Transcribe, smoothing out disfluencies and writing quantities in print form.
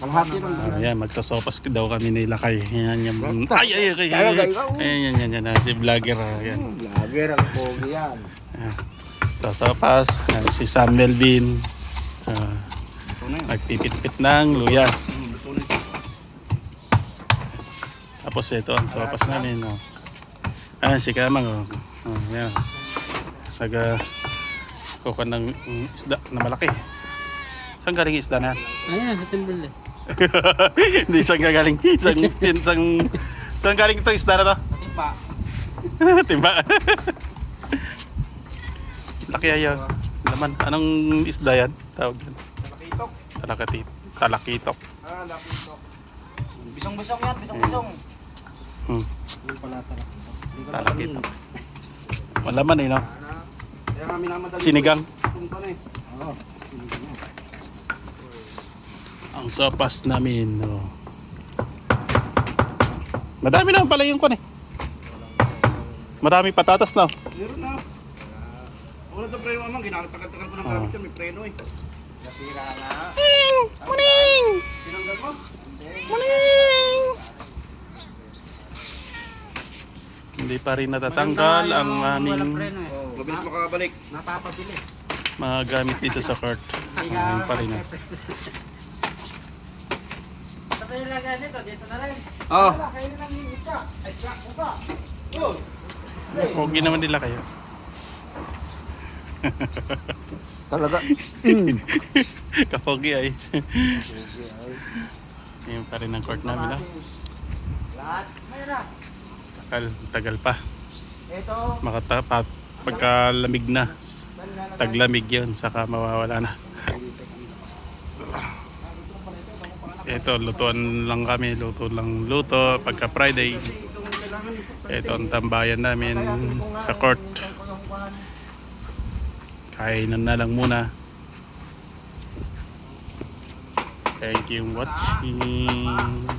Kalahati lang. Ayan, magsasopas daw kami ni Lakay. Ayan, yan. Ay. Ayan, si vlogger. Ayan. Vlogger ang pogi yan. Sasopas. Ayan, si Sam Melvin. Nagpipit-pit ng luya. Tapos ito ang sopas namin. Oh. Ayan, si Kamang. Ayan. Kuha ng isda na malaki. Saan galing isda na? Ayun, sa timbre. Hindi, saan galing? Saan galing itong isda na to? Timpa. Timba. Laki ayo. Laman. Anong isda yan? Tawag yan. Talakitok. Talakitok. Lakitok. Bisong-bisong yan, bisong-bisong. Yung pala talakitok. Talakitok. Malaman eh, no? Kaya kami namadali. Sinigang. Punta na eh. Oo. Ang sopas namin. Oh. Madami naman pala yung kon eh. Marami patatas na. Meron na. Wala na preno naman. Ginatagal-tagal ko ng gamit yan. May preno eh. Nasira na. Muning! Tinanggal mo? Muning! Hindi pa rin natatanggal ang aming Mabilis makabalik. Napapabilis. mga gamit dito sa cart. Ayun pa rin. Sa kayo lagay nito, dito na rin. Oo. Pogi naman nila kayo. Talaga. Kapogi ay. Ayun pa rin ang court namin. Lahat. Mayroon. Tagal pa. Ito. Makatapat pagkalamig na. Taglamig yun, saka mawawala na. Ito, lutuan lang kami. Luto pagka Friday. Ito ang tambayan namin sa court. Kainan na lang muna. Thank you for watching.